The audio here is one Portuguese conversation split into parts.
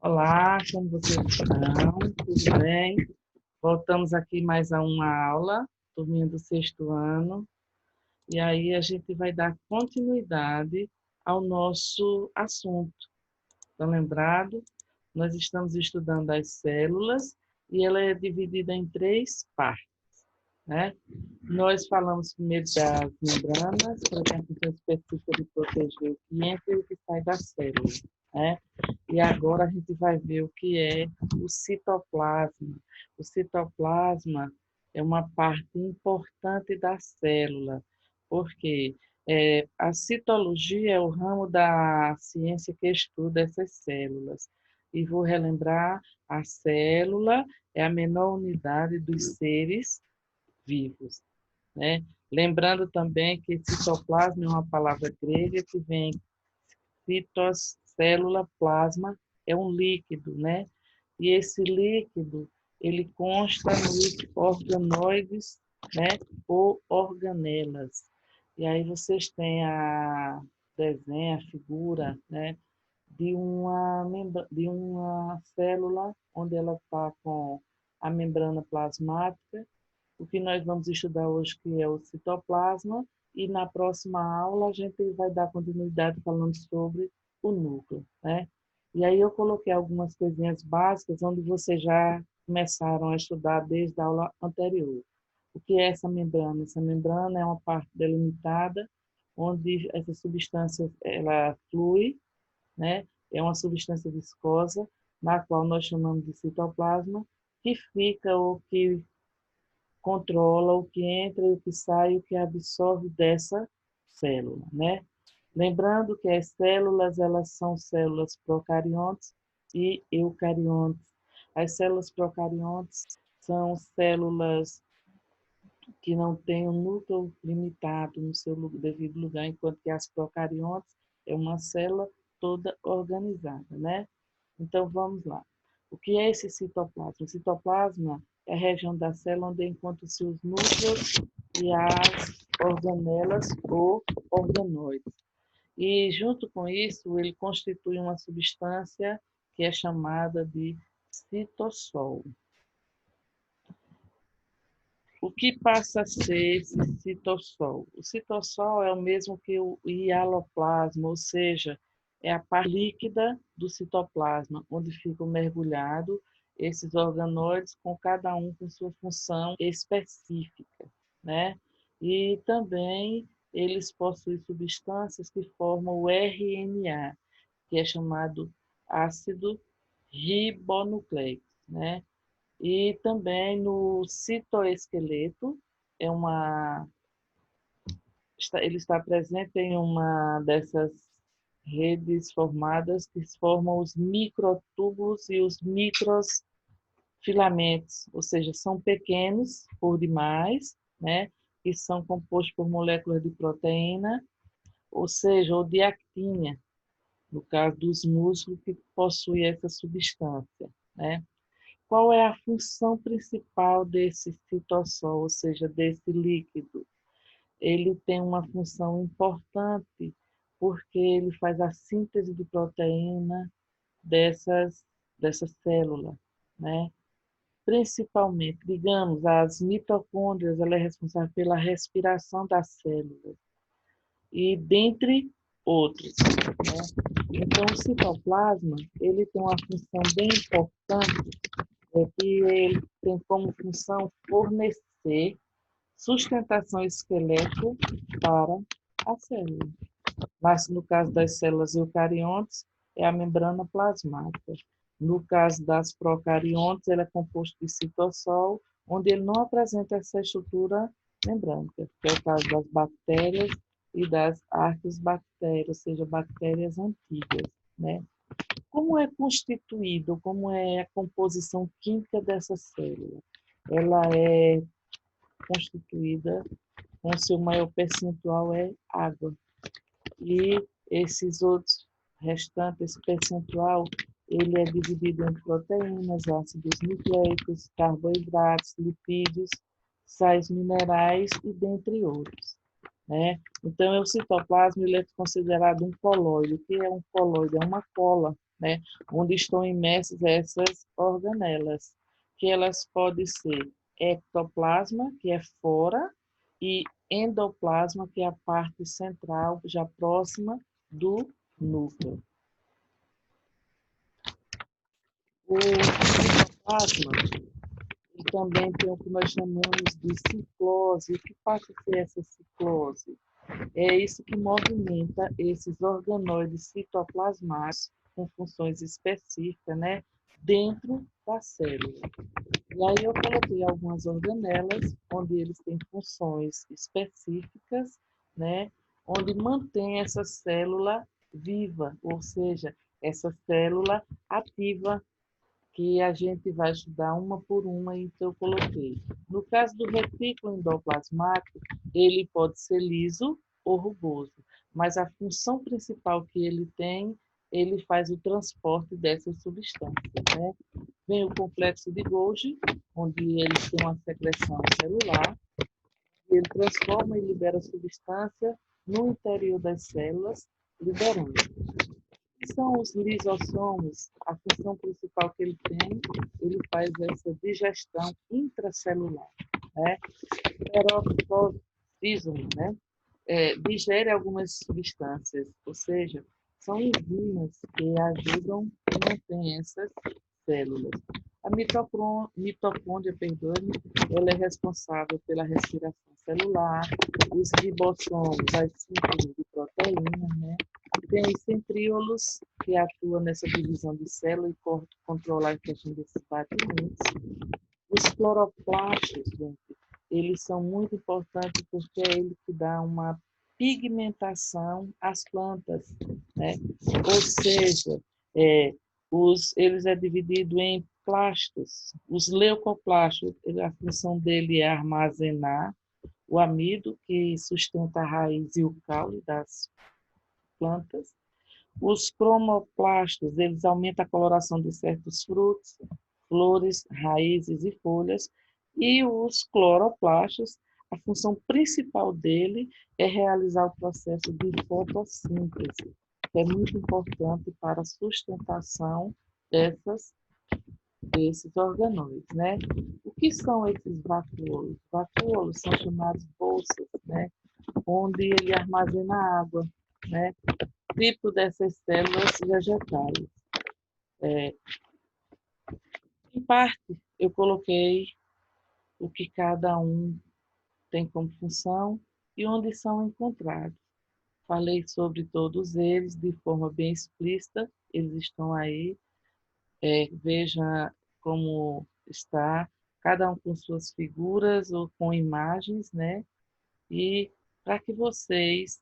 Olá, como vocês estão? Tudo bem? Voltamos aqui mais a uma aula, turminha do sexto ano, e aí a gente vai dar continuidade ao nosso assunto. Estão lembrados? Nós estamos estudando as células e ela é dividida em três partes, né? Nós falamos primeiro das membranas, para que a função específica de proteger o que entra e o que sai da célula, né? E agora a gente vai ver o que é o citoplasma. O citoplasma é uma parte importante da célula, porque a citologia é o ramo da ciência que estuda essas células. E vou relembrar, a célula é a menor unidade dos seres vivos, né? Lembrando também que citoplasma é uma palavra grega que vem citos, célula, plasma, é um líquido, né? E esse líquido, ele consta nos organoides, né? Ou organelas. E aí vocês têm a desenho, a figura, né? De uma célula, onde ela está com a membrana plasmática, o que nós vamos estudar hoje, que é o citoplasma, e na próxima aula a gente vai dar continuidade falando sobre o núcleo, né? E aí eu coloquei algumas coisinhas básicas, onde vocês já começaram a estudar desde a aula anterior. O que é essa membrana? Essa membrana é uma parte delimitada, onde essa substância ela flui, né? É uma substância viscosa, na qual nós chamamos de citoplasma, que fica ou que controla o que entra e o que sai, o que absorve dessa célula, né? Lembrando que as células, elas são células procariontes e eucariontes. As células procariontes são células que não têm um núcleo limitado no seu devido lugar, enquanto que as procariontes é uma célula toda organizada, né? Então, vamos lá. O que é esse citoplasma? O citoplasma é a região da célula onde encontram-se os núcleos e as organelas ou organoides. E, junto com isso, ele constitui uma substância que é chamada de citossol. O que passa a ser esse citossol? O citossol é o mesmo que o hialoplasma, ou seja, é a parte líquida do citoplasma, onde ficam mergulhados esses organoides, com cada um com sua função específica, né? E também eles possuem substâncias que formam o RNA, que é chamado ácido ribonucleico, né? E também no citoesqueleto, ele está presente em uma dessas redes formadas que formam os microtúbulos e os microfilamentos, ou seja, são pequenos por demais, né? Que são compostos por moléculas de proteína, ou seja, ou de actina, no caso dos músculos que possuem essa substância, né? Qual é a função principal desse citossol, ou seja, desse líquido? Ele tem uma função importante porque ele faz a síntese de proteína dessa célula, né? Principalmente, digamos, as mitocôndrias, ela é responsável pela respiração das células e dentre outros, né? Então, o citoplasma, ele tem uma função bem importante, que ele tem como função fornecer sustentação esquelética para a célula. Mas no caso das células eucariontes, é a membrana plasmática. No caso das procariontes, ele é composto de citossol, onde ele não apresenta essa estrutura membrânica, que é o caso das bactérias e das arqueobactérias, ou seja, bactérias antigas, né? Como é constituído, como é a composição química dessa célula? Ela é constituída, com seu maior percentual é água. E esses outros restantes, esse percentual, ele é dividido em proteínas, ácidos nucleicos, carboidratos, lipídios, sais minerais e dentre outros, né? Então, o citoplasma ele é considerado um colóide. O que é um colóide? É uma cola, né, onde estão imersas essas organelas, que elas podem ser ectoplasma, que é fora, e endoplasma, que é a parte central, já próxima do núcleo. O citoplasma ele também tem o que nós chamamos de ciclose. O que passa a ser essa ciclose? É isso que movimenta esses organoides citoplasmáticos com funções específicas, né, dentro da célula. E aí eu coloquei algumas organelas onde eles têm funções específicas, né, onde mantém essa célula viva, ou seja, essa célula ativa que a gente vai estudar uma por uma, então eu coloquei. No caso do retículo endoplasmático, ele pode ser liso ou rugoso, mas a função principal que ele tem, ele faz o transporte dessas substâncias, né? Vem o complexo de Golgi, onde ele tem uma secreção celular, e ele transforma e libera a substância no interior das células, liberando. São os lisossomos, a função principal que ele tem, ele faz essa digestão intracelular, né? Peroxismo, né? Digere algumas substâncias, ou seja, são enzimas que ajudam a manter essas células. A mitocôndria, perdoe-me, ela é responsável pela respiração celular, os ribossomos, as síntese de proteína, né? Tem os centríolos, que atuam nessa divisão de célula e controlar a questão desses batimentos. Os cloroplastos, gente, eles são muito importantes porque é ele que dá uma pigmentação às plantas, né? Ou seja, eles é dividido em plastos. Os leucoplastos, a função dele é armazenar o amido que sustenta a raiz e o caule das plantas. Os cromoplastos, eles aumentam a coloração de certos frutos, flores, raízes e folhas. E os cloroplastos, a função principal dele é realizar o processo de fotossíntese, que é muito importante para a sustentação desses organoides, né? O que são esses vacuolos? Vacuolos são chamados bolsas, né? Onde ele armazena água, né? Tipo dessas células vegetais. Em parte, eu coloquei o que cada um tem como função e onde são encontrados. Falei sobre todos eles de forma bem explícita, eles estão aí. Veja como está, cada um com suas figuras ou com imagens, né? E para que vocês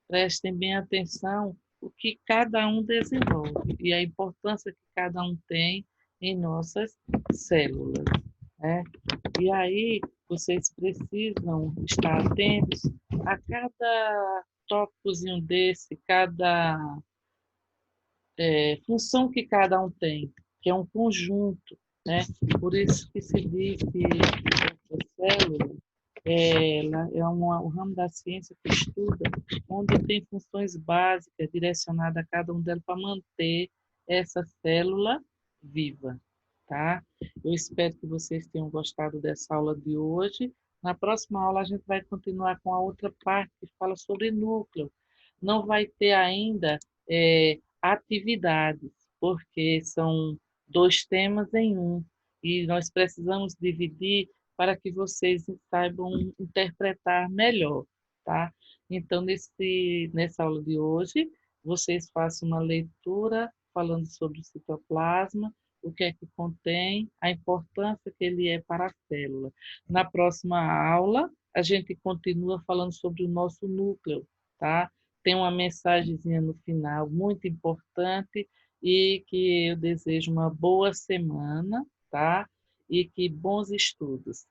prestem bem atenção o que cada um desenvolve e a importância que cada um tem em nossas células, né? E aí vocês precisam estar atentos a cada tópicozinho desse, cada função que cada um tem, que é um conjunto, né? Por isso que se diz que a célula ela é um ramo da ciência que estuda onde tem funções básicas direcionadas a cada um delas para manter essa célula viva, tá? Eu espero que vocês tenham gostado dessa aula de hoje. Na próxima aula a gente vai continuar com a outra parte que fala sobre núcleo. Não vai ter ainda atividades, porque são dois temas em um, e nós precisamos dividir para que vocês saibam interpretar melhor, tá? Então, nessa aula de hoje, vocês façam uma leitura falando sobre o citoplasma, o que é que contém, a importância que ele é para a célula. Na próxima aula, a gente continua falando sobre o nosso núcleo, tá? Tem uma mensagenzinha no final muito importante e que eu desejo uma boa semana, tá? E que bons estudos.